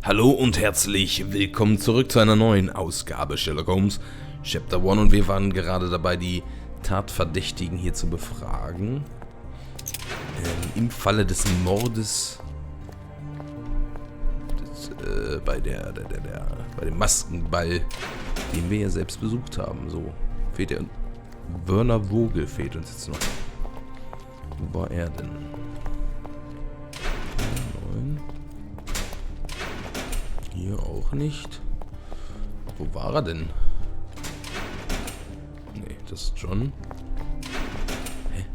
Hallo und herzlich willkommen zurück zu einer neuen Ausgabe Sherlock Holmes Chapter 1 und wir waren gerade dabei, die Tatverdächtigen hier zu befragen. Im Falle des Mordes bei dem Maskenball, den wir ja selbst besucht haben. So, fehlt ja Werner Vogel fehlt uns jetzt noch. Wo war er denn? 9. Hier auch nicht. Wo war er denn? Nee, das ist John. Hä?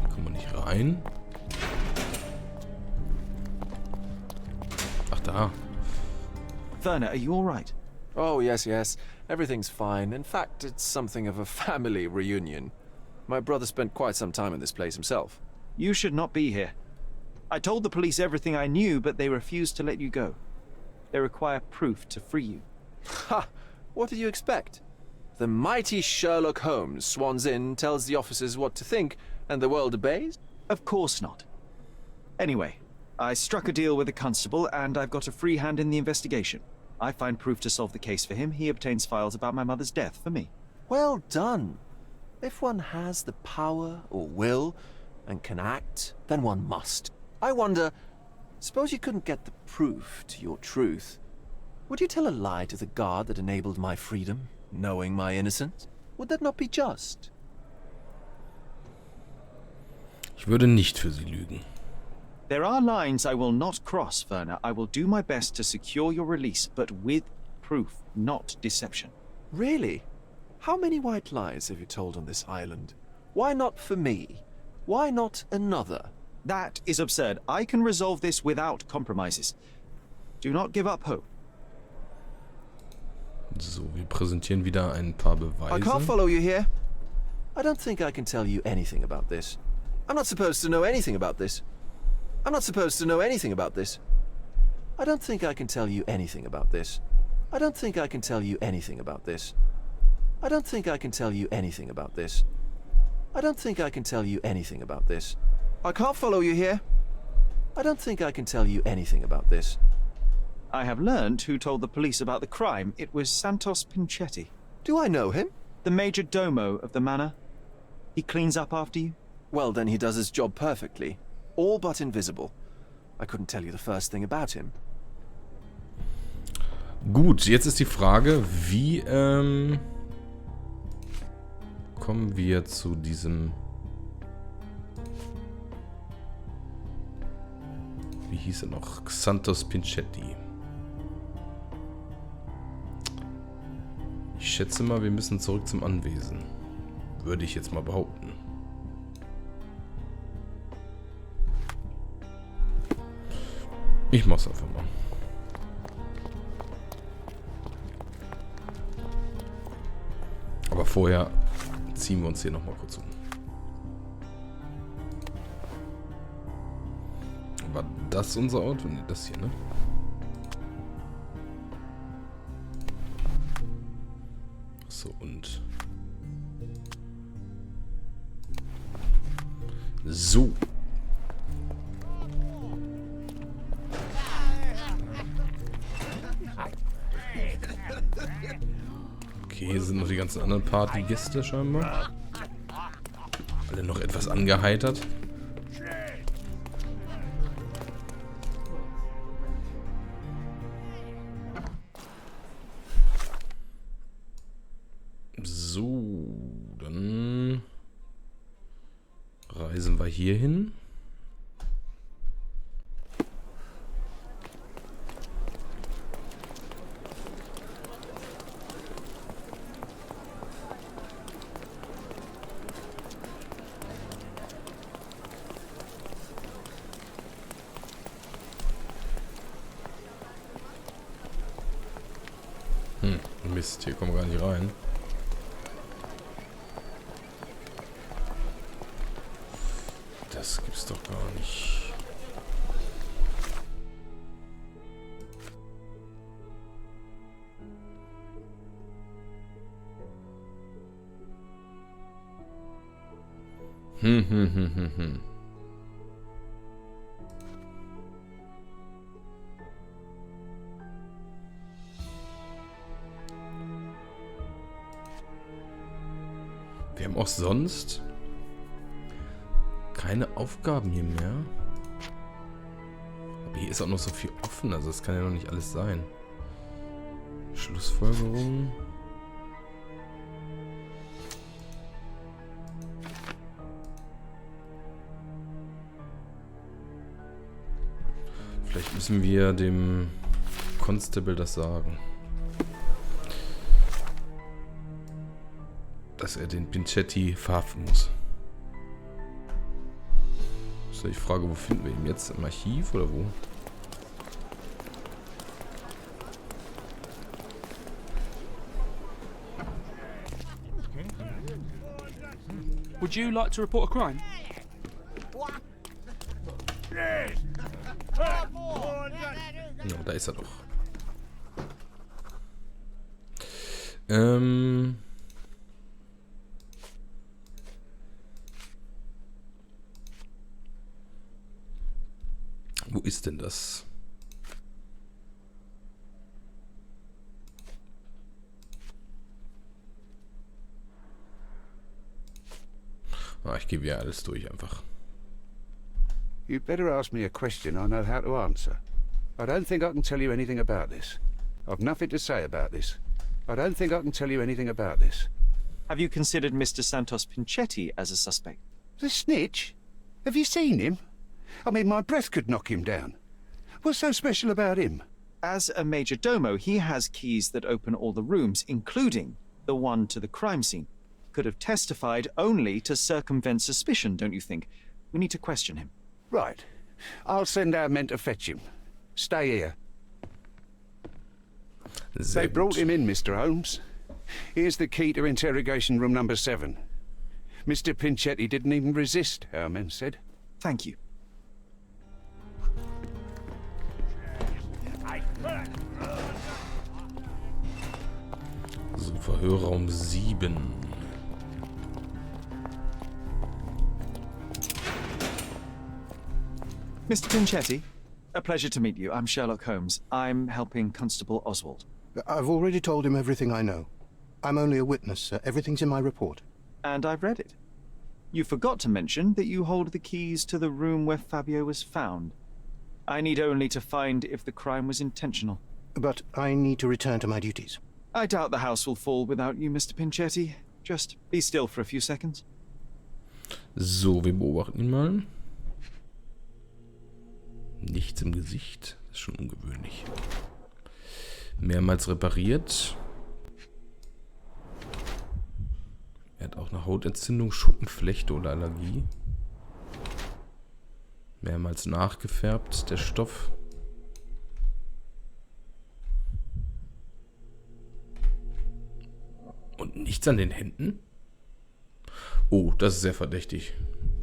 Hier kommen wir nicht rein. Ach, da. Werner, are you all right? Oh, yes. Everything's fine. In fact, it's something of a family reunion. My brother spent quite some time in this place himself. You should not be here. I told the police everything I knew, but they refused to let you go. They require proof to free you. Ha! What did you expect? The mighty Sherlock Holmes swans in, tells the officers what to think, and the world obeys? Of course not. Anyway, I struck a deal with the constable, and I've got a free hand in the investigation. I find proof to solve the case for him. He obtains files about my mother's death for me. Well done. If one has the power or will and can act, then one must. I wonder, suppose you couldn't get the proof to your truth. Would you tell a lie to the guard that enabled my freedom, knowing my innocence? Would that not be just? Ich würde nicht für sie lügen. There are lines I will not cross, Werner. I will do my best to secure your release, but with proof, not deception. Really? How many white lies have you told on this island? Why not for me? Why not another? That is absurd. I can resolve this without compromises. Do not give up hope. So, wir präsentieren wieder ein paar Beweise. I can't follow you here. I don't think I can tell you anything about this. I'm not supposed to know anything about this. I'm not supposed to know anything about this. I don't think I can tell you anything about this. I don't think I can tell you anything about this. I don't think I can tell you anything about this. I don't think I can tell you anything about this. I can't follow you here. I don't think I can tell you anything about this. I have learned who told the police about the crime. It was Santos Pinchetti, Do I know him? the major domo of the manor. He cleans up after you. Well, then he does his job perfectly. All but invisible. I couldn't tell you the first thing about him. Gut, jetzt ist die Frage, wie kommen wir zu diesem... Wie hieß er noch? Santos Pinchetti. Ich schätze mal, wir müssen zurück zum Anwesen. Würde ich jetzt mal behaupten. Ich mach's einfach mal. Aber vorher ziehen wir uns hier nochmal kurz um. War das unser Ort? Nee, das hier, ne? So, und... So. Okay, hier sind noch die ganzen anderen Partygäste scheinbar. Alle noch etwas angeheitert. So, dann reisen wir hier hin. Mist, hier kommen wir gar nicht rein. Das gibt's doch gar nicht. Hm, hm, hm, hm, hm. Wir haben auch sonst keine Aufgaben hier mehr. Aber hier ist auch noch so viel offen, also das kann ja noch nicht alles sein. Schlussfolgerung. Vielleicht müssen wir dem Constable das sagen. Dass er den Pinchetti verhaften muss. So, ich frage, wo finden wir ihn jetzt? Im Archiv oder wo? Would you like to report a crime? Ja, da ist er doch. Wo ist denn das? Ah, ich gebe ja alles durch einfach. You'd better ask me a question I know how to answer. I don't think I can tell you anything about this. I've nothing to say about this. I don't think I can tell you anything about this. Have you considered Mr. Santos Pinchetti as a suspect? The snitch? Have you seen him? I mean, my breath could knock him down. What's so special about him? As a major domo, he has keys that open all the rooms, including the one to the crime scene. Could have testified only to circumvent suspicion, don't you think? We need to question him. Right. I'll send our men to fetch him. Stay here. Sehr They brought gut. him in, Mr. Holmes. Here's the key to interrogation room number 7. Mr. Pinchetti didn't even resist, our men said. Thank you. So, Verhörraum 7. Mr. Pinchetti, a pleasure to meet you. I'm Sherlock Holmes. I'm helping Constable Oswald. I've already told him everything I know. I'm only a witness, sir. Everything's in my report. And I've read it. You forgot to mention that you hold the keys to the room where Fabio was found. I need only to find if the crime was intentional. But I need to return to my duties. I doubt the house will fall without you, Mr. Pinchetti. Just be still for a few seconds. So, wir beobachten ihn mal. Nichts im Gesicht. Das ist schon ungewöhnlich. Mehrmals repariert. Er hat auch eine Hautentzündung, Schuppenflechte oder Allergie. Mehrmals nachgefärbt, der Stoff. Und nichts an den Händen? Oh, das ist sehr verdächtig.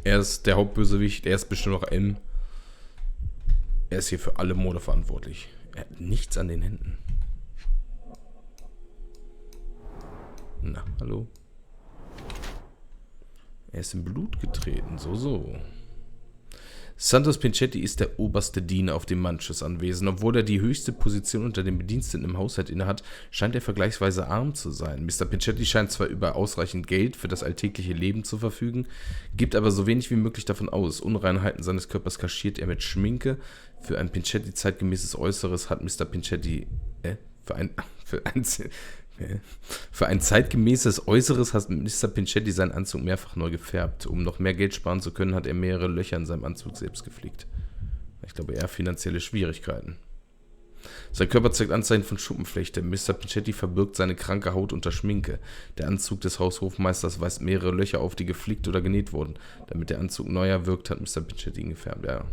Er ist der Hauptbösewicht, er ist bestimmt noch M. Er ist hier für alle Morde verantwortlich. Er hat nichts an den Händen. Na, hallo? Er ist in Blut getreten, so. Santos Pinchetti ist der oberste Diener auf dem Manches-Anwesen. Obwohl er die höchste Position unter den Bediensteten im Haushalt innehat, scheint er vergleichsweise arm zu sein. Mr. Pinchetti scheint zwar über ausreichend Geld für das alltägliche Leben zu verfügen, gibt aber so wenig wie möglich davon aus. Unreinheiten seines Körpers kaschiert er mit Schminke. Für ein Pinchetti zeitgemäßes Äußeres hat Mr. Pinchetti... Für ein zeitgemäßes Äußeres hat Mr. Pinchetti seinen Anzug mehrfach neu gefärbt. Um noch mehr Geld sparen zu können, hat er mehrere Löcher in seinem Anzug selbst geflickt. Ich glaube, eher finanzielle Schwierigkeiten. Sein Körper zeigt Anzeichen von Schuppenflechte. Mr. Pinchetti verbirgt seine kranke Haut unter Schminke. Der Anzug des Haushofmeisters weist mehrere Löcher auf, die geflickt oder genäht wurden. Damit der Anzug neuer wirkt, hat Mr. Pinchetti ihn gefärbt, ja.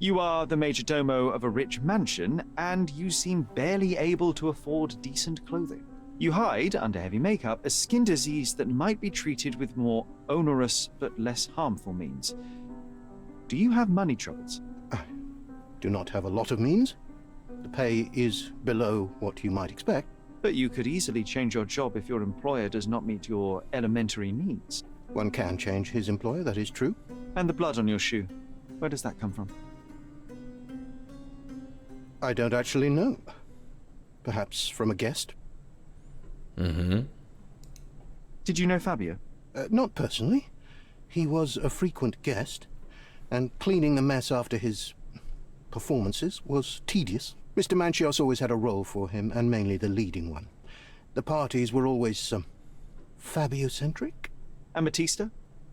You are the major domo of a rich mansion, and you seem barely able to afford decent clothing. You hide, under heavy makeup, a skin disease that might be treated with more onerous but less harmful means. Do you have money troubles? I do not have a lot of means. The pay is below what you might expect. But you could easily change your job if your employer does not meet your elementary needs. One can change his employer, that is true. And the blood on your shoe, where does that come from? I don't actually know. Perhaps from a guest? Mhm. Did you know Fabio? Not personally. He was a frequent guest, and cleaning the mess after his performances was tedious. Mr. Manchios always had a role for him, and mainly the leading one. The parties were always, Fabio-centric? And Matista?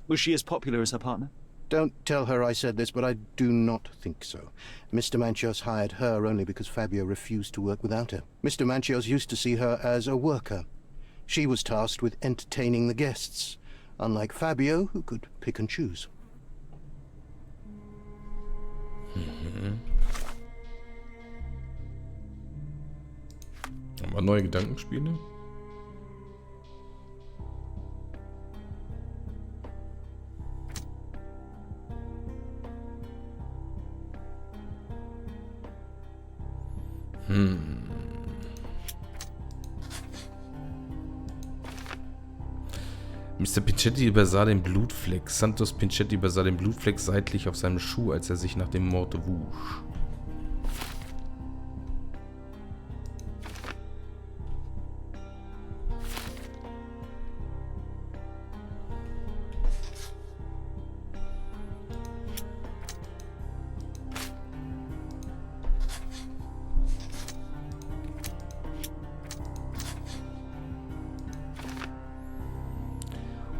Was she as popular as her partner? Don't tell her I said this, but I do not think so. Mr. Manchios hired her only because Fabio refused to work without her. Mr. Manchios used to see her as a worker. She was tasked with entertaining the guests, unlike Fabio, who could pick and choose. Haben wir neue Gedankenspiele? Mr. Pinchetti übersah den Blutfleck. Santos Pinchetti übersah den Blutfleck seitlich auf seinem Schuh, als er sich nach dem Mord wusch.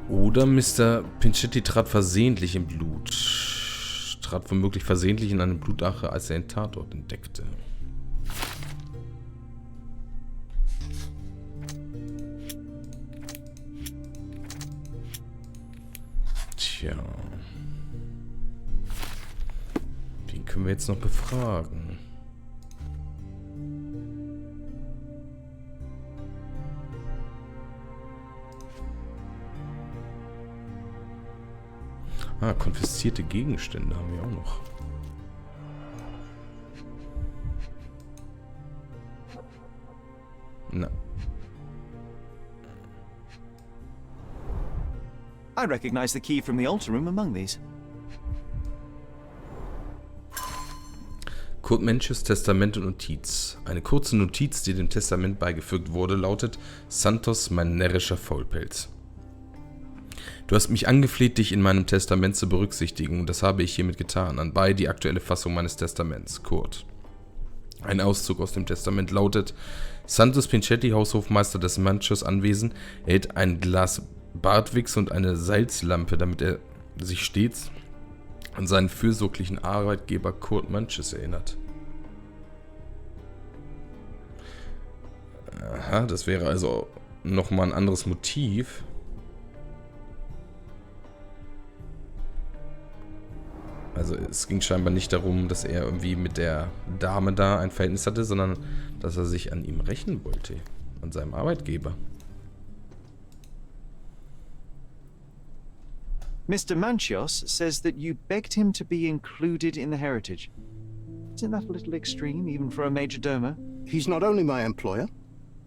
Oder Mr. Pinchetti trat versehentlich im Blut. Trat womöglich versehentlich in eine Blutache, als er den Tatort entdeckte. Tja. Wen können wir jetzt noch befragen? Ah, konfiszierte Gegenstände haben wir auch noch. Na. I recognize the key from the altar room among these. Kurt Menches Testament und Notiz. Eine kurze Notiz, die dem Testament beigefügt wurde, lautet: Santos, mein närrischer Faulpelz. Du hast mich angefleht, dich in meinem Testament zu berücksichtigen, und das habe ich hiermit getan. Anbei die aktuelle Fassung meines Testaments. Kurt. Ein Auszug aus dem Testament lautet: Santos Pinchetti, Haushofmeister des Manchos Anwesen, erhält ein Glas Bartwichs und eine Salzlampe, damit er sich stets an seinen fürsorglichen Arbeitgeber Kurt Manches erinnert. Aha, das wäre also nochmal ein anderes Motiv. Also es ging scheinbar nicht darum, dass er irgendwie mit der Dame da ein Verhältnis hatte, sondern dass er sich an ihm rächen wollte. An seinem Arbeitgeber. Mr. Manchios says that you begged him to be included in the heritage. Isn't that a little extreme, even for a major domo? He's not only my employer,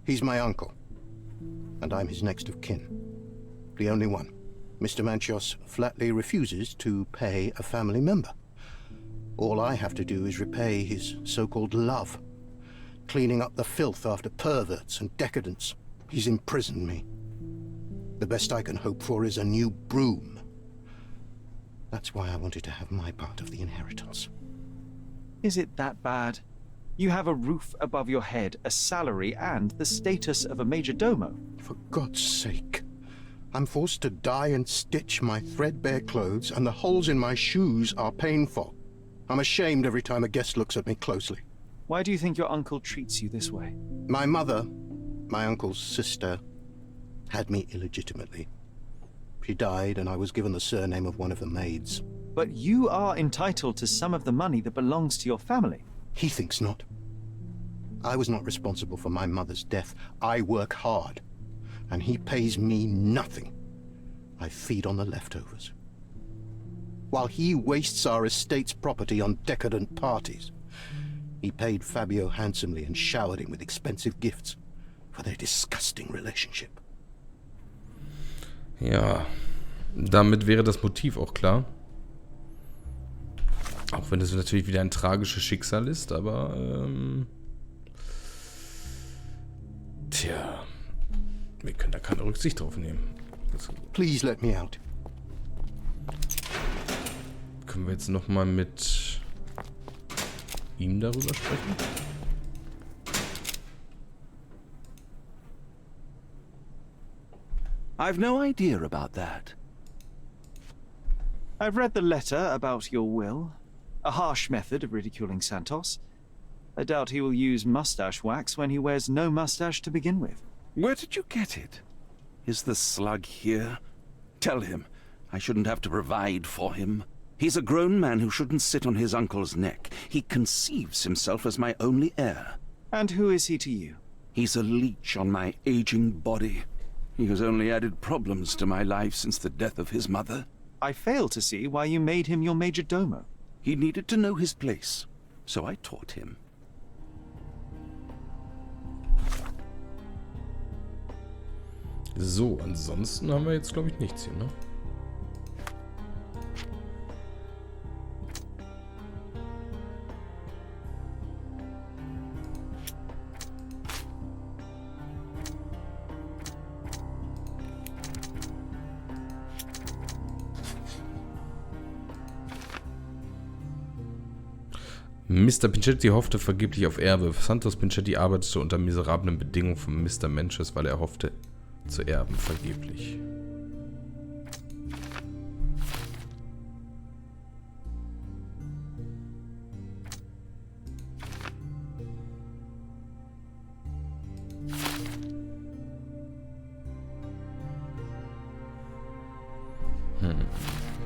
he's my uncle. And I'm his next of kin. The only one. Mr. Manchios flatly refuses to pay a family member. All I have to do is repay his so-called love, cleaning up the filth after perverts and decadents. He's imprisoned me. The best I can hope for is a new broom. That's why I wanted to have my part of the inheritance. Is it that bad? You have a roof above your head, a salary, and the status of a major domo. For God's sake. I'm forced to dye and stitch my threadbare clothes, and the holes in my shoes are painful. I'm ashamed every time a guest looks at me closely. Why do you think your uncle treats you this way? My mother, my uncle's sister, had me illegitimately. She died, and I was given the surname of one of the maids. But you are entitled to some of the money that belongs to your family. He thinks not. I was not responsible for my mother's death. I work hard. And he pays me nothing. I feed on the leftovers. While he wastes our estate's property on decadent parties. He paid Fabio handsomely and showered him with expensive gifts. for their disgusting relationship. Ja, damit wäre das Motiv auch klar. Auch wenn es natürlich wieder ein tragisches Schicksal ist, aber tja, wir können da keine Rücksicht drauf nehmen. Das Please let me out. können wir jetzt nochmal mit ihm darüber sprechen? I've no idea about that. I've read the letter about your will. A harsh method of ridiculing Santos. I doubt he will use mustache wax when he wears no mustache to begin with. Where did you get it? Is the slug here? Tell him. I shouldn't have to provide for him. He's a grown man who shouldn't sit on his uncle's neck. He conceives himself as my only heir. And who is he to you? He's a leech on my aging body. He has only added problems to my life since the death of his mother. I fail to see why you made him your major domo. He needed to know his place, so I taught him. So, ansonsten haben wir jetzt, glaube ich, nichts hier, ne? Mr. Pinchetti hoffte vergeblich auf Erbe. Santos Pinchetti arbeitete unter miserablen Bedingungen von Mr. Manches, weil er hoffte zu erben, vergeblich.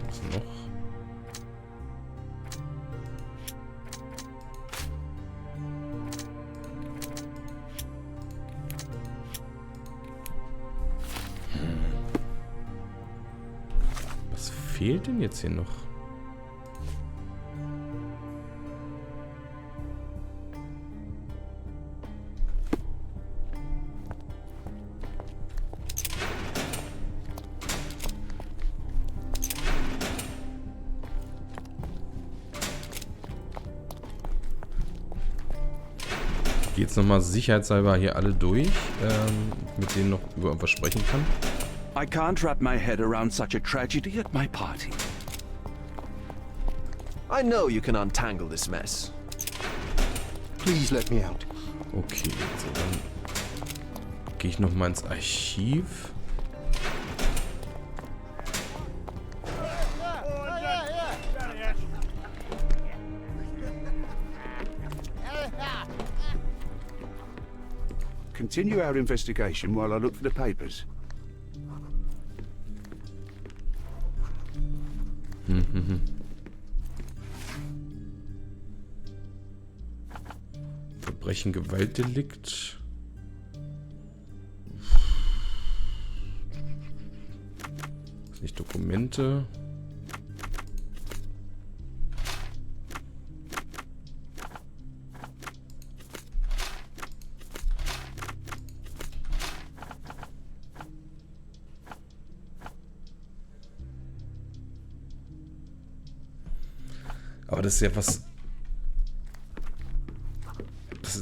Was noch? Was fehlt denn jetzt hier noch? Ich gehe jetzt nochmal sicherheitshalber hier alle durch, mit denen noch über irgendwas sprechen kann. I can't wrap my head around such a tragedy at my party. I know you can untangle this mess. Please let me out. Okay, so dann gehe ich nochmal ins Archiv. Continue our investigation while I look for the papers. Verbrechen, Gewaltdelikt. Das sind nicht Dokumente. Aber das ist ja was...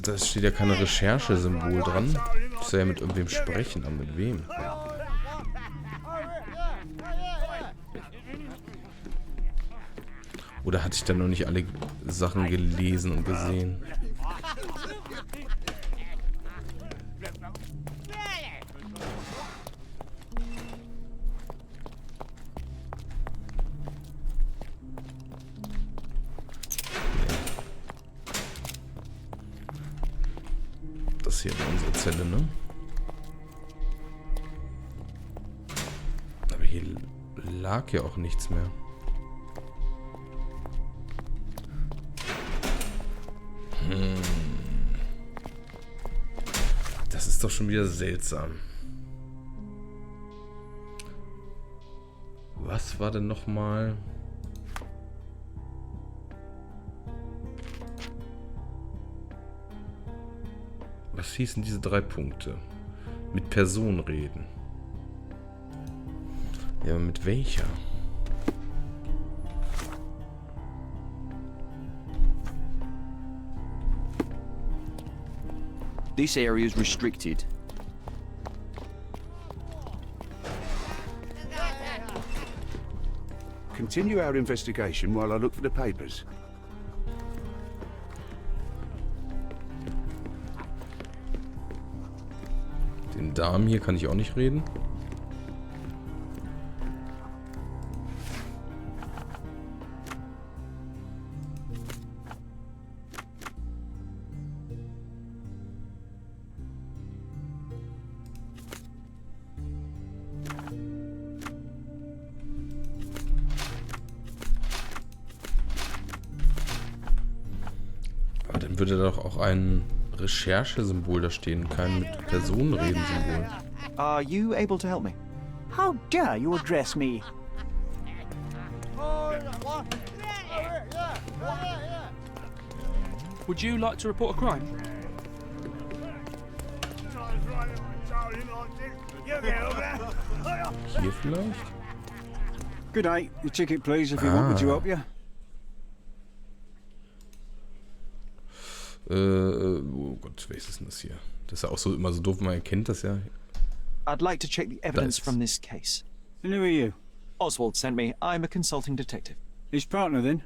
Da steht ja kein Recherchesymbol dran. Ich soll ja mit irgendwem sprechen, aber mit wem? Oder hatte ich da noch nicht alle Sachen gelesen und gesehen? Das hier war unsere Zelle, ne? Aber hier lag ja auch nichts mehr. Das ist doch schon wieder seltsam. Was war denn nochmal? Was hießen diese 3 Punkte? Mit Person reden. Ja, aber mit welcher? This area is restricted. Continue our investigation while I look for the papers. Den Damen hier kann ich auch nicht reden. Aber dann würde doch auch ein Recherchesymbol da stehen, kein mit Personen reden Symbol. Are you able to help me? How dare you address me? Would you like to report a crime? Hier vielleicht? Good day. Your ticket, please, if you want me to help you. Oh Gott, wer ist denn das hier? Das ist ja auch so immer so doof, man erkennt das ja. I'd like to check the evidence Nice. from this case. And who are you? Oswald sent me. I'm a consulting detective. His partner, then?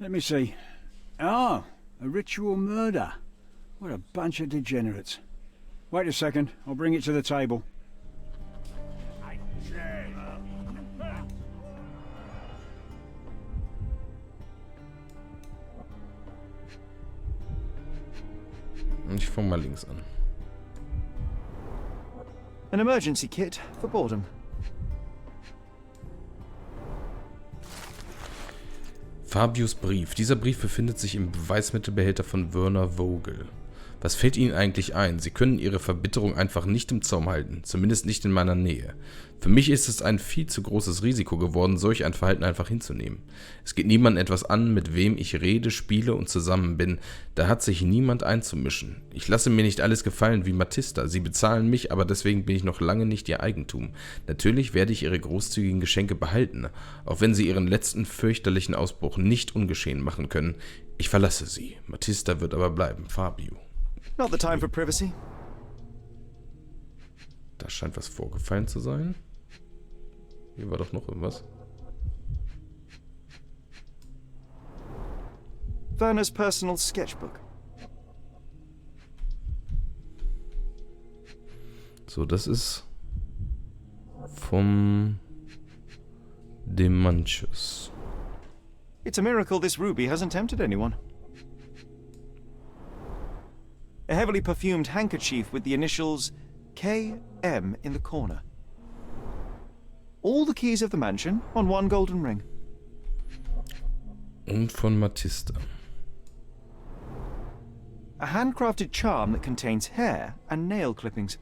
Let me see. Ah, a ritual murder. What a bunch of degenerates. Wait a second. I'll bring it to the table. Ich fange mal links an. An emergency kit for boredom. Fabius Brief. Dieser Brief befindet sich im Beweismittelbehälter von Werner Vogel. Was fällt Ihnen eigentlich ein? Sie können Ihre Verbitterung einfach nicht im Zaum halten, zumindest nicht in meiner Nähe. Für mich ist es ein viel zu großes Risiko geworden, solch ein Verhalten einfach hinzunehmen. Es geht niemandem etwas an, mit wem ich rede, spiele und zusammen bin. Da hat sich niemand einzumischen. Ich lasse mir nicht alles gefallen wie Matista. Sie bezahlen mich, aber deswegen bin ich noch lange nicht Ihr Eigentum. Natürlich werde ich Ihre großzügigen Geschenke behalten, auch wenn Sie Ihren letzten fürchterlichen Ausbruch nicht ungeschehen machen können. Ich verlasse Sie. Matista wird aber bleiben. Fabio. Not the time for privacy. Da scheint was vorgefallen zu sein. Hier war doch noch irgendwas. Werner's personal sketchbook. So, das ist vom Demantius. It's a miracle this ruby hasn't tempted anyone. A heavily perfumed handkerchief with the initials KM in the corner. All the keys of the mansion on one golden ring. Und von Matista. A handcrafted charm that contains hair and nail clippings.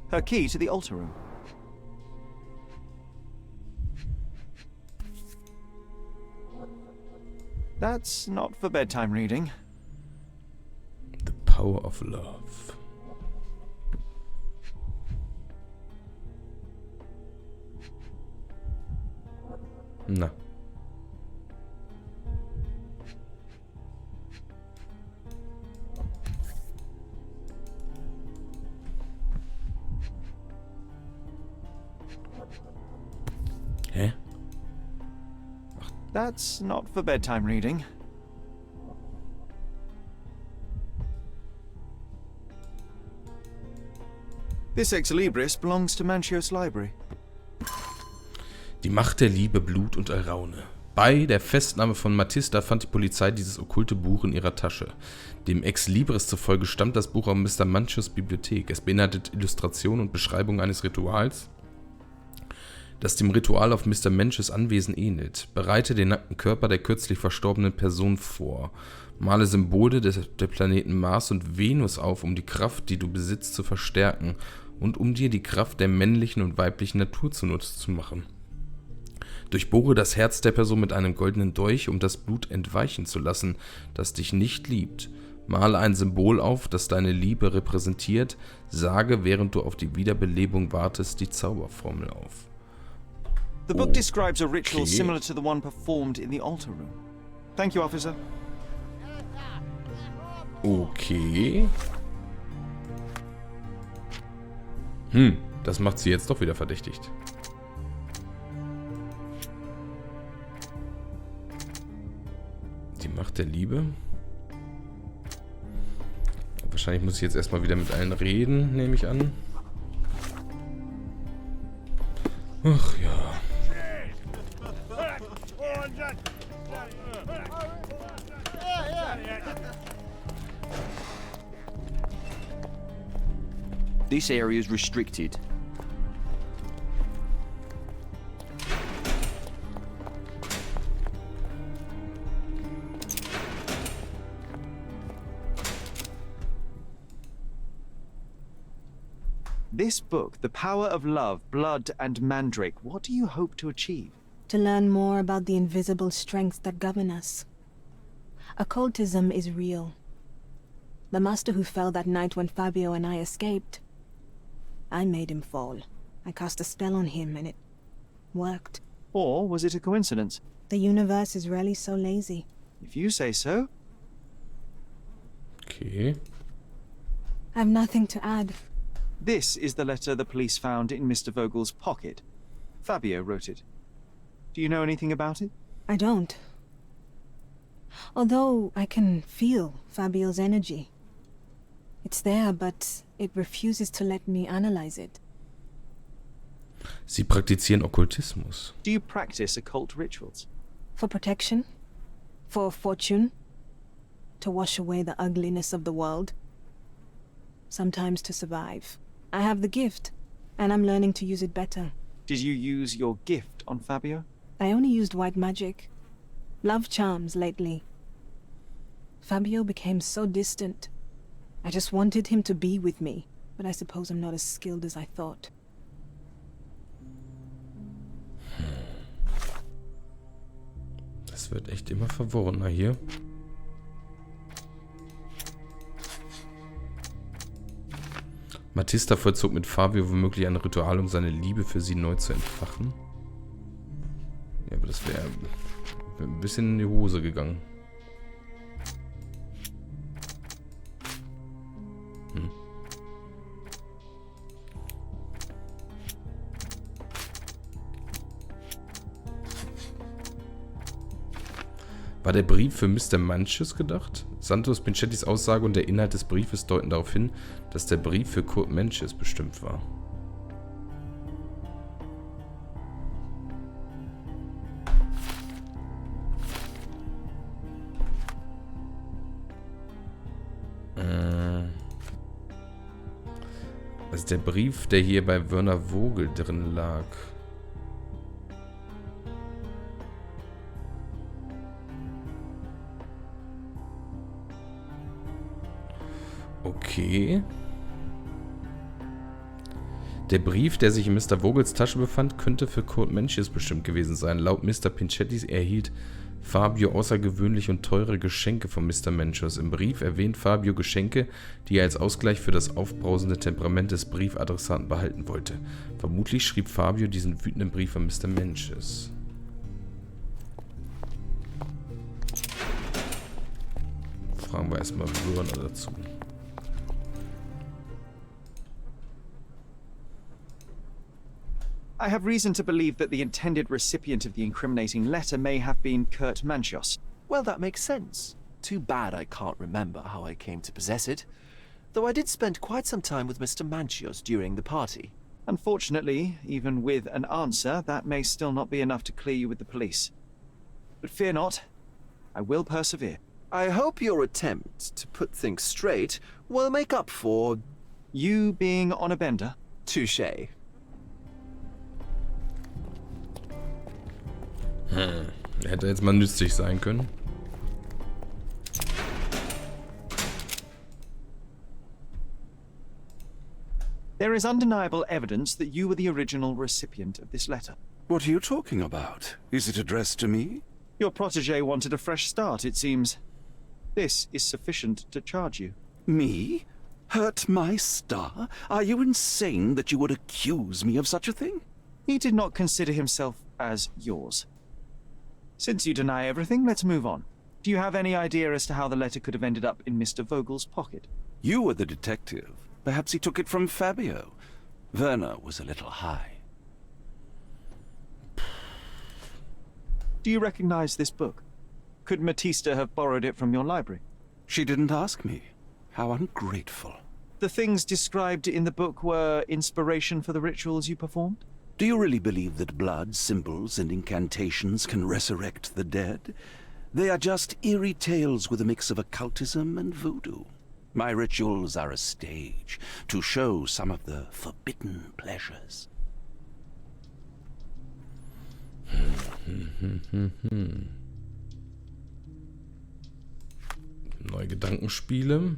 Her key to the altar room. That's not for bedtime reading. The Power of Love. Na. Hä? That's not for bedtime reading. This ex libris belongs to Manchios Library. Die Macht der Liebe, Blut und Alraune. Bei der Festnahme von Matista fand die Polizei dieses okkulte Buch in ihrer Tasche. Dem Ex Libris zufolge stammt das Buch aus Mr. Manchios Bibliothek. Es beinhaltet Illustrationen und Beschreibungen eines Rituals, das dem Ritual auf Mr. Manchios Anwesen ähnelt. Bereite den nackten Körper der kürzlich verstorbenen Person vor. Male Symbole der Planeten Mars und Venus auf, um die Kraft, die du besitzt, zu verstärken und um dir die Kraft der männlichen und weiblichen Natur zunutze zu machen. Durchbohre das Herz der Person mit einem goldenen Dolch, um das Blut entweichen zu lassen, das dich nicht liebt. Male ein Symbol auf, das deine Liebe repräsentiert. Sage, während du auf die Wiederbelebung wartest, die Zauberformel auf. The book describes a ritual Okay. similar to the one performed in the altar room. Thank you, officer. Okay. Das macht sie jetzt doch wieder verdächtigt. Die Macht der Liebe. Wahrscheinlich muss ich jetzt erstmal wieder mit allen reden, nehme ich an. Ach ja. This area is restricted. This book, The Power of Love, Blood, and Mandrake, what do you hope to achieve? To learn more about the invisible strengths that govern us. Occultism is real. The master who fell that night when Fabio and I escaped, I made him fall. I cast a spell on him and it worked. Or was it a coincidence? The universe is rarely so lazy. If you say so. Okay. I have nothing to add. This is the letter the police found in Mr. Vogel's pocket. Fabio wrote it. Do you know anything about it? I don't. Although I can feel Fabio's energy. It's there, but it refuses to let me analyze it. Sie praktizieren Okkultismus. Do you practice occult rituals? For protection? For fortune? To wash away the ugliness of the world? Sometimes to survive. I have the gift, and I'm learning to use it better. Did you use your gift on Fabio? I only used white magic. Love charms lately. Fabio became so distant. I just wanted him to be with me, but I suppose I'm not as skilled as I thought. Das wird echt immer verworrener hier. Matista vollzog mit Fabio womöglich ein Ritual, um seine Liebe für sie neu zu entfachen. Ja, aber das wäre ein bisschen in die Hose gegangen. War der Brief für Mr. Manches gedacht? Santos Pinchettis Aussage und der Inhalt des Briefes deuten darauf hin, dass der Brief für Kurt Manches bestimmt war. Das ist der Brief, der hier bei Werner Vogel drin lag. Okay. Der Brief, der sich in Mr. Vogels Tasche befand, könnte für Kurt Manches bestimmt gewesen sein. Laut Mr. Pinchettis erhielt Fabio außergewöhnliche und teure Geschenke von Mr. Manches. Im Brief erwähnt Fabio Geschenke, die er als Ausgleich für das aufbrausende Temperament des Briefadressaten behalten wollte. Vermutlich schrieb Fabio diesen wütenden Brief an Mr. Manches. Fragen wir erstmal Werner dazu. I have reason to believe that the intended recipient of the incriminating letter may have been Kurt Manchos. Well, that makes sense. Too bad I can't remember how I came to possess it. Though I did spend quite some time with Mr. Manchios during the party. Unfortunately, even with an answer, that may still not be enough to clear you with the police. But fear not, I will persevere. I hope your attempt to put things straight will make up for... You being on a bender? Touché. Hätte jetzt mal nützlich sein können. There is undeniable evidence that you were the original recipient of this letter. What are you talking about? Is it addressed to me? Your protégé wanted a fresh start, it seems. This is sufficient to charge you. Me? Hurt my star? Are you insane that you would accuse me of such a thing? He did not consider himself as yours. Since you deny everything, let's move on. Do you have any idea as to how the letter could have ended up in Mr. Vogel's pocket? You were the detective. Perhaps he took it from Fabio. Werner was a little high. Do you recognize this book? Could Matista have borrowed it from your library? She didn't ask me. How ungrateful. The things described in the book were inspiration for the rituals you performed? Do you really believe that blood, symbols, and incantations can resurrect the dead? They are just eerie tales with a mix of occultism and voodoo. My rituals are a stage to show some of the forbidden pleasures. Neue Gedankenspiele.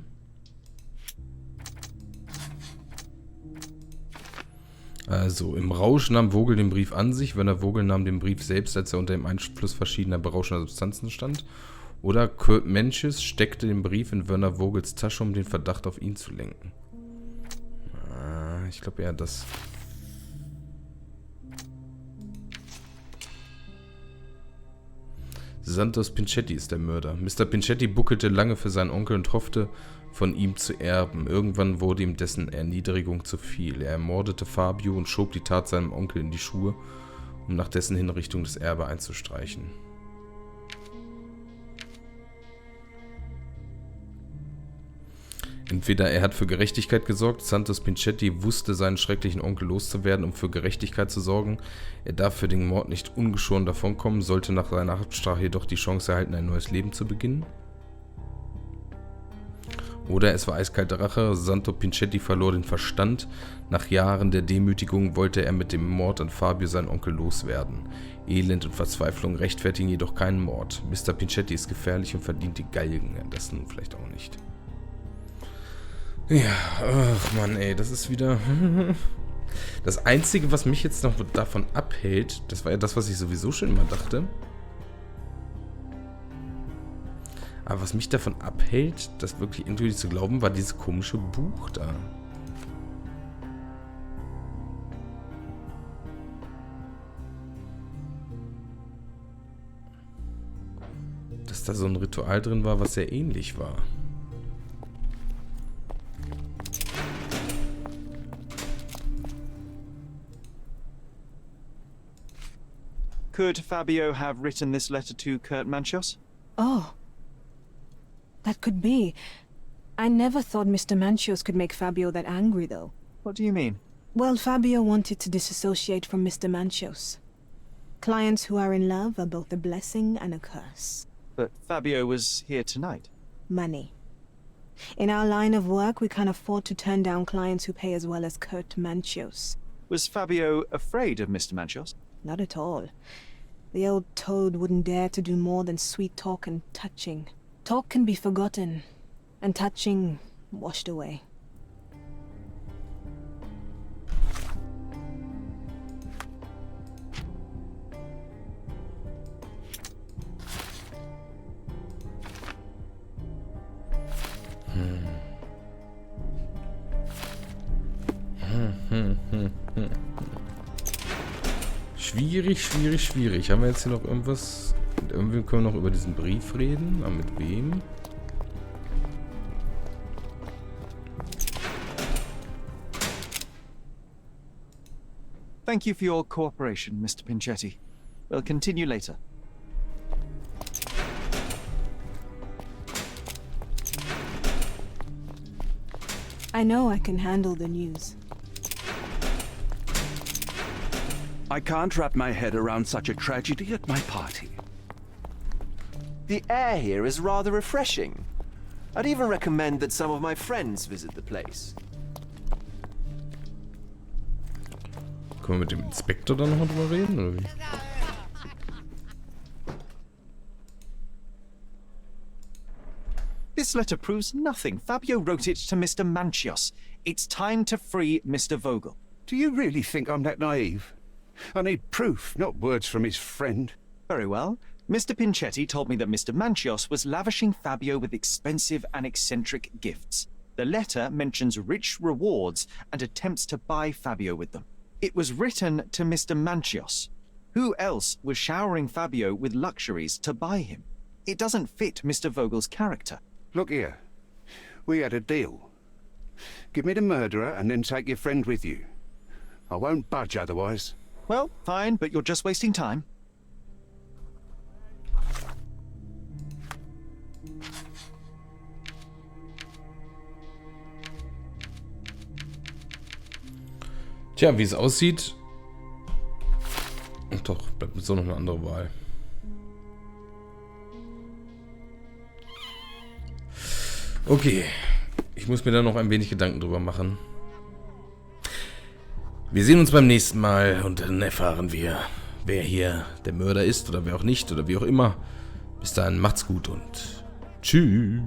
Also, im Rausch nahm Vogel den Brief an sich. Werner Vogel nahm den Brief selbst, als er unter dem Einfluss verschiedener berauschender Substanzen stand. Oder Kurt Mencius steckte den Brief in Werner Vogels Tasche, um den Verdacht auf ihn zu lenken. Ich glaube eher das. Santos Pinchetti ist der Mörder. Mr. Pinchetti buckelte lange für seinen Onkel und hoffte, von ihm zu erben. Irgendwann wurde ihm dessen Erniedrigung zu viel. Er ermordete Fabio und schob die Tat seinem Onkel in die Schuhe, um nach dessen Hinrichtung das Erbe einzustreichen. Entweder er hat für Gerechtigkeit gesorgt, Santos Pinchetti wusste, seinen schrecklichen Onkel loszuwerden, um für Gerechtigkeit zu sorgen. Er darf für den Mord nicht ungeschoren davonkommen, sollte nach seiner Haftstrafe jedoch die Chance erhalten, ein neues Leben zu beginnen. Oder es war eiskalte Rache, Santo Pinchetti verlor den Verstand. Nach Jahren der Demütigung wollte er mit dem Mord an Fabio seinen Onkel loswerden. Elend und Verzweiflung rechtfertigen jedoch keinen Mord. Mr. Pinchetti ist gefährlich und verdient die Galgen, das nun vielleicht auch nicht. Ja, ach Mann, ey, das ist wieder... Das Einzige, was mich jetzt noch davon abhält, das war ja das, was ich sowieso schon immer dachte. Aber was mich davon abhält, das wirklich intuitiv zu glauben, war dieses komische Buch da. Dass da so ein Ritual drin war, was sehr ähnlich war. Could Fabio have written this letter to Kurt Mencius? Oh. That could be. I never thought Mr. Mencius could make Fabio that angry, though. What do you mean? Well, Fabio wanted to disassociate from Mr. Mencius. Clients who are in love are both a blessing and a curse. But Fabio was here tonight. Money. In our line of work, we can't afford to turn down clients who pay as well as Kurt Mencius. Was Fabio afraid of Mr. Mencius? Not at all. The old toad wouldn't dare to do more than sweet talk and touching. Talk can be forgotten, and touching washed away. Schwierig, schwierig, schwierig. Haben wir jetzt hier noch irgendwas? Irgendwie können wir noch über diesen Brief reden. Aber mit wem? Thank you for your cooperation, Mr. Pinchetti. We'll continue later. I know I can handle the news. I can't wrap my head around such a tragedy at my party. The air here is rather refreshing. I'd even recommend that some of my friends visit the place. Können wir mit dem Inspektor dann nochmal drüber reden, oder wie? This letter proves nothing. Fabio wrote it to Mr. Mencius. It's time to free Mr. Vogel. Do you really think I'm that naive? I need proof, not words from his friend. Very well. Mr. Pinchetti told me that Mr. Manchios was lavishing Fabio with expensive and eccentric gifts. The letter mentions rich rewards and attempts to buy Fabio with them. It was written to Mr. Manchios. Who else was showering Fabio with luxuries to buy him? It doesn't fit Mr. Vogel's character. Look here. We had a deal. Give me the murderer and then take your friend with you. I won't budge otherwise. Well, fine, but you're just wasting time. Tja, wie es aussieht... Doch, bleibt mir so noch eine andere Wahl. Okay. Ich muss mir da noch ein wenig Gedanken drüber machen. Wir sehen uns beim nächsten Mal und dann erfahren wir, wer hier der Mörder ist oder wer auch nicht oder wie auch immer. Bis dahin, macht's gut und tschüss.